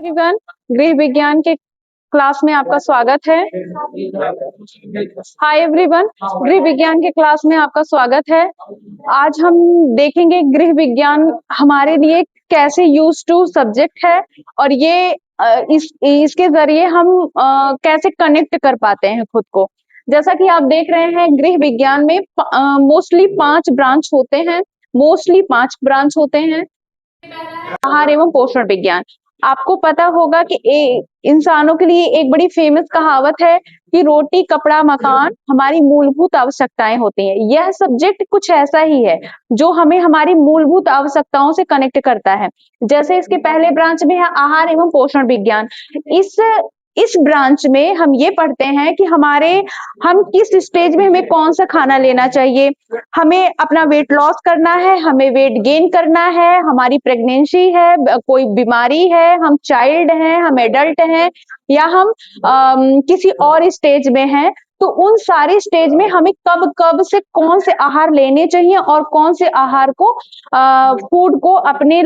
Everyone, गृह विज्ञान के क्लास में आपका स्वागत है। हाय एवरीवन, गृह विज्ञान के क्लास में आपका स्वागत है। आज हम देखेंगे गृह विज्ञान हमारे लिए कैसे यूज टू सब्जेक्ट है और ये इसके जरिए हम कैसे कनेक्ट कर पाते हैं खुद को। जैसा कि आप देख रहे हैं, गृह विज्ञान में मोस्टली 5 ब्रांच होते हैं। आहार एवं पोषण विज्ञान। आपको पता होगा कि इंसानों के लिए एक बड़ी फेमस कहावत है कि रोटी कपड़ा मकान हमारी मूलभूत आवश्यकताएं होती हैं। यह सब्जेक्ट कुछ ऐसा ही है जो हमें हमारी मूलभूत आवश्यकताओं से कनेक्ट करता है। जैसे इसके पहले ब्रांच में है आहार एवं पोषण विज्ञान। इस ब्रांच में हम ये पढ़ते हैं कि हम किस स्टेज में हमें कौन सा खाना लेना चाहिए। हमें अपना वेट लॉस करना है, हमें वेट गेन करना है, हमारी प्रेगनेंसी है, कोई बीमारी है, हम चाइल्ड हैं, हम एडल्ट हैं या हम किसी और स्टेज में हैं। तो उन सारी स्टेज में हमें कब कब से कौन से आहार लेने चाहिए और कौन से आहार को फूड को अपने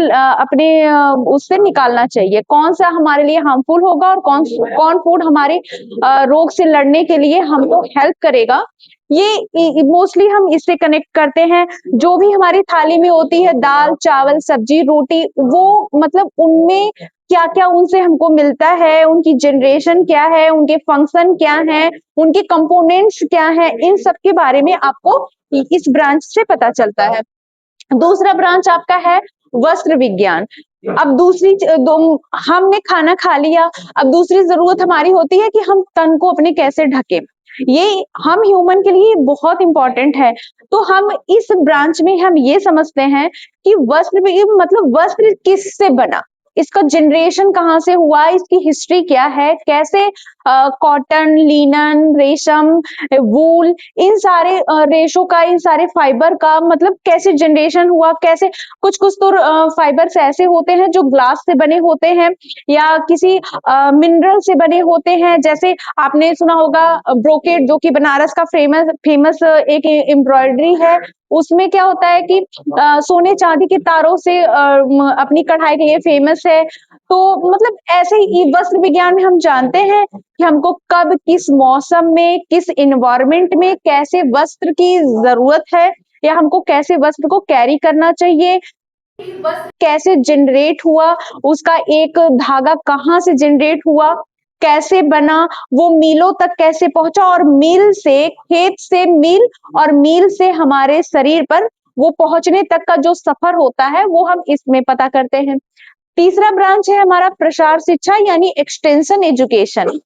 उससे निकालना चाहिए, कौन सा हमारे लिए हार्मफुल होगा और कौन फूड हमारे रोग से लड़ने के लिए हमको हेल्प करेगा। ये मोस्टली हम इससे कनेक्ट करते हैं। जो भी हमारी थाली में होती है, दाल चावल सब्जी रोटी, वो मतलब उनमें क्या क्या उनसे हमको मिलता है, उनकी जनरेशन क्या है, उनके फंक्शन क्या है, उनके कंपोनेंट्स क्या है, इन सब के बारे में आपको इस ब्रांच से पता चलता है। दूसरा ब्रांच आपका है वस्त्र विज्ञान। अब हमने खाना खा लिया, अब दूसरी जरूरत हमारी होती है कि हम तन को अपने कैसे ढके। ये हम ह्यूमन के लिए बहुत इंपॉर्टेंट है। तो हम इस ब्रांच में हम ये समझते हैं कि मतलब वस्त्र किससे बना, इसका जनरेशन कहाँ से हुआ, इसकी हिस्ट्री क्या है, कैसे कॉटन, लिनन, रेशम, वूल, इन सारे रेशों का, इन सारे फाइबर का मतलब कैसे जनरेशन हुआ, कैसे कुछ कुछ तो फाइबर्स ऐसे होते हैं जो ग्लास से बने होते हैं या किसी मिनरल से बने होते हैं। जैसे आपने सुना होगा ब्रोकेड, जो कि बनारस का फेमस एक एम्ब्रॉयडरी है। उसमें क्या होता है कि सोने चांदी के तारों से अपनी कढ़ाई के लिए फेमस है। तो मतलब ऐसे ही वस्त्र विज्ञान में हम जानते हैं कि हमको कब किस मौसम में किस इन्वायरमेंट में कैसे वस्त्र की जरूरत है या हमको कैसे वस्त्र को कैरी करना चाहिए, कैसे जनरेट हुआ, उसका एक धागा कहाँ से जनरेट हुआ, कैसे बना, वो मिलों तक कैसे पहुंचा और मिल से, खेत से मिल और मिल से हमारे शरीर पर वो पहुंचने तक का जो सफर होता है वो हम इसमें पता करते हैं। तीसरा ब्रांच है हमारा प्रसार शिक्षा यानी extension education.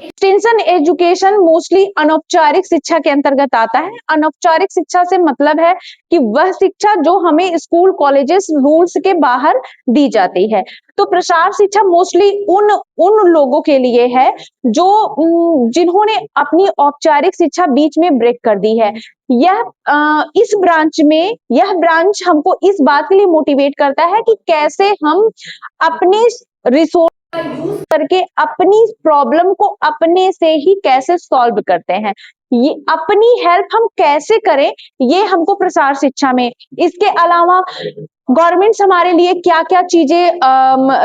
Extension education mostly अनौपचारिक शिक्षा के अंतर्गत आता है। अनौपचारिक शिक्षा से मतलब है कि वह शिक्षा जो हमें स्कूल कॉलेजेस रूल्स के बाहर दी जाती है। तो प्रसार शिक्षा मोस्टली उन लोगों के लिए है जो जिन्होंने अपनी औपचारिक शिक्षा बीच में ब्रेक कर दी है। यह ब्रांच हमको इस बात के लिए मोटिवेट करता है कि कैसे हम अपने रिसोर्स यूज करके अपनी प्रॉब्लम को अपने से ही कैसे सॉल्व करते हैं, ये अपनी हेल्प हम कैसे करें, ये हमको प्रसार शिक्षा में। इसके अलावा गवर्नमेंट हमारे लिए क्या क्या चीजें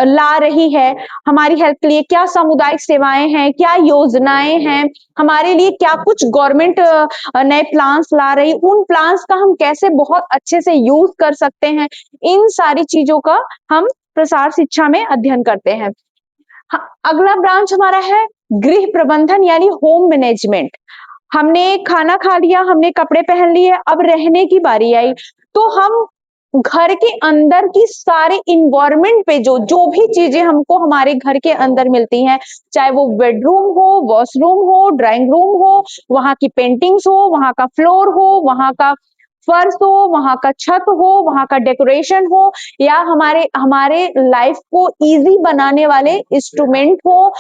ला रही है, हमारी हेल्प के लिए क्या सामुदायिक सेवाएं हैं, क्या योजनाएं हैं, हमारे लिए क्या कुछ गवर्नमेंट नए प्लान्स ला रही, उन प्लान्स का हम कैसे बहुत अच्छे से यूज कर सकते हैं, इन सारी चीजों का हम प्रसार शिक्षा में अध्ययन करते हैं। अगला ब्रांच हमारा है गृह प्रबंधन यानी होम मैनेजमेंट। हमने खाना खा लिया, हमने कपड़े पहन लिए, अब रहने की बारी आई, तो हम घर के अंदर की सारे इन्वायरमेंट पे जो जो भी चीजें हमको हमारे घर के अंदर मिलती हैं, चाहे वो बेडरूम हो, वॉशरूम हो, ड्राइंग रूम हो, वहां की पेंटिंग्स हो, वहां का फ्लोर हो, वहां का फर्श हो, वहां का छत हो, वहां का डेकोरेशन हो, या हमारे हमारे लाइफ को इजी बनाने वाले इंस्ट्रूमेंट हो,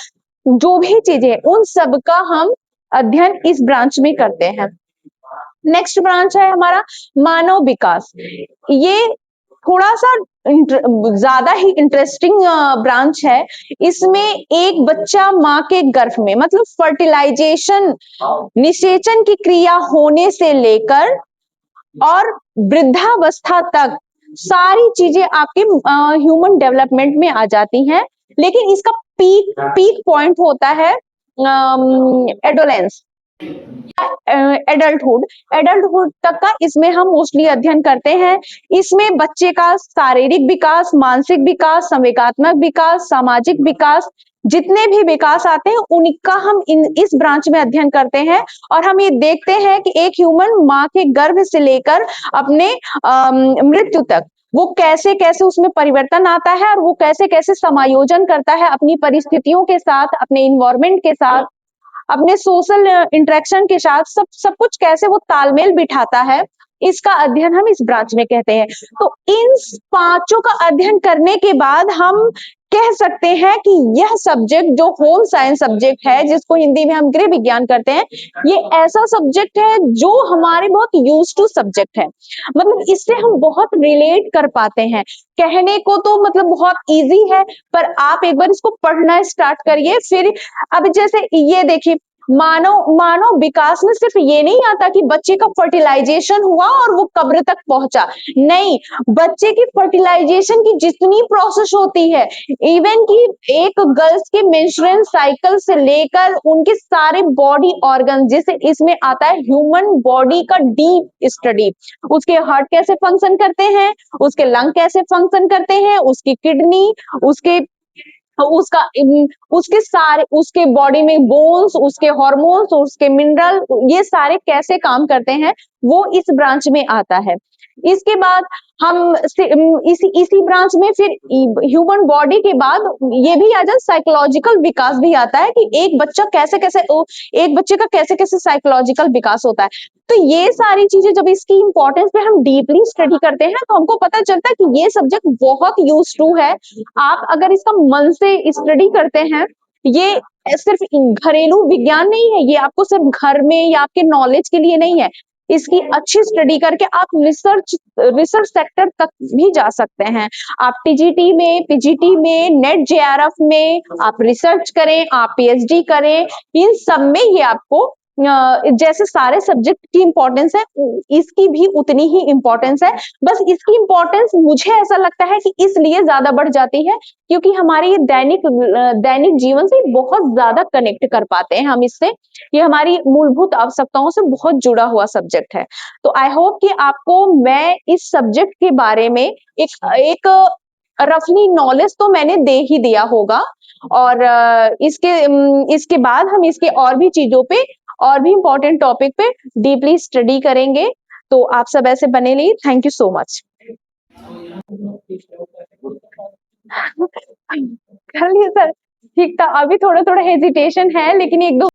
जो भी चीजें, उन सब का हम अध्ययन इस ब्रांच में करते हैं। नेक्स्ट ब्रांच है हमारा मानव विकास। ये थोड़ा सा ज्यादा ही इंटरेस्टिंग ब्रांच है। इसमें एक बच्चा माँ के गर्भ में मतलब फर्टिलाइजेशन, निषेचन की क्रिया होने से लेकर और वृद्धावस्था तक सारी चीजें आपके ह्यूमन डेवलपमेंट में आ जाती हैं। लेकिन इसका पीक पीक पॉइंट होता है एडोलेंस, एडल्टहुड। एडल्टहुड तक का इसमें हम मोस्टली अध्ययन करते हैं। इसमें बच्चे का शारीरिक विकास, मानसिक विकास, संवेगात्मक विकास, सामाजिक विकास, जितने भी विकास आते हैं उनका हम इस ब्रांच में अध्ययन करते हैं। और हम ये देखते हैं कि एक ह्यूमन माँ के गर्भ से लेकर अपने मृत्यु तक वो कैसे कैसे उसमें परिवर्तन आता है और वो कैसे कैसे समायोजन करता है अपनी परिस्थितियों के साथ, अपने इन्वायरमेंट के साथ, अपने सोशल इंटरेक्शन के साथ, सब सब कुछ कैसे वो तालमेल बिठाता है, इसका अध्ययन हम इस ब्रांच में कहते हैं। तो इन पांचों का अध्ययन करने के बाद हम कह सकते हैं कि यह सब्जेक्ट जो होम साइंस सब्जेक्ट है, जिसको हिंदी में हम गृह विज्ञान करते हैं, ये ऐसा सब्जेक्ट है जो हमारे बहुत यूज टू सब्जेक्ट है। मतलब इससे हम बहुत रिलेट कर पाते हैं। कहने को तो मतलब बहुत इजी है, पर आप एक बार इसको पढ़ना स्टार्ट करिए। फिर अब जैसे ये देखिए, मानव मानव विकास में सिर्फ ये नहीं आता कि बच्चे का फर्टिलाइजेशन हुआ और वो कब्र तक पहुंचा। नहीं, बच्चे की फर्टिलाइजेशन की जितनी प्रोसेस होती है, इवन कि एक गर्ल्स के मेंस्ट्रुएशन साइकिल से लेकर उनके सारे बॉडी ऑर्गन, जैसे इसमें आता है ह्यूमन बॉडी का डीप स्टडी, उसके हार्ट कैसे फंक्शन करते हैं, उसके लंग कैसे फंक्शन करते हैं, उसकी किडनी, उसके उसका उसके सारे, उसके बॉडी में बोन्स, उसके हार्मोन्स, उसके मिनरल, ये सारे कैसे काम करते हैं, वो इस ब्रांच में आता है। इसके बाद हम इसी ब्रांच में फिर ह्यूमन बॉडी के बाद ये भी आ जाए, साइकोलॉजिकल विकास भी आता है कि एक बच्चा कैसे कैसे, एक बच्चे का कैसे कैसे साइकोलॉजिकल विकास होता है। तो ये सारी चीजें जब इसकी इंपॉर्टेंस पे हम डीपली स्टडी करते हैं तो हमको पता चलता है कि ये सब्जेक्ट बहुत यूज टू है। आप अगर इसका मन से स्टडी करते हैं, ये सिर्फ घरेलू विज्ञान नहीं है, ये आपको सिर्फ घर में या आपके नॉलेज के लिए नहीं है। इसकी अच्छी स्टडी करके आप रिसर्च रिसर्च सेक्टर तक भी जा सकते हैं। आप टीजीटी में, पीजीटी में, नेट जेआरएफ में आप रिसर्च करें, आप पीएचडी करें, इन सब में ये आपको जैसे सारे सब्जेक्ट की इंपॉर्टेंस है, इसकी भी उतनी ही इंपॉर्टेंस है। बस इसकी इंपॉर्टेंस मुझे ऐसा लगता है कि इसलिए ज्यादा बढ़ जाती है क्योंकि हमारे ये दैनिक जीवन से बहुत ज्यादा कनेक्ट कर पाते हैं हम इससे। ये हमारी मूलभूत आवश्यकताओं से बहुत जुड़ा हुआ सब्जेक्ट है। तो आई होप कि आपको मैं इस सब्जेक्ट के बारे में एक रफली नॉलेज तो मैंने दे ही दिया होगा। और इसके बाद हम इसके और भी चीजों पे, और भी इंपॉर्टेंट टॉपिक पे डीपली स्टडी करेंगे। तो आप सब ऐसे बने रहिए। Thank you so much. कर लिए सर, ठीक था। अभी थोड़ा थोड़ा हेजिटेशन है, लेकिन एक दो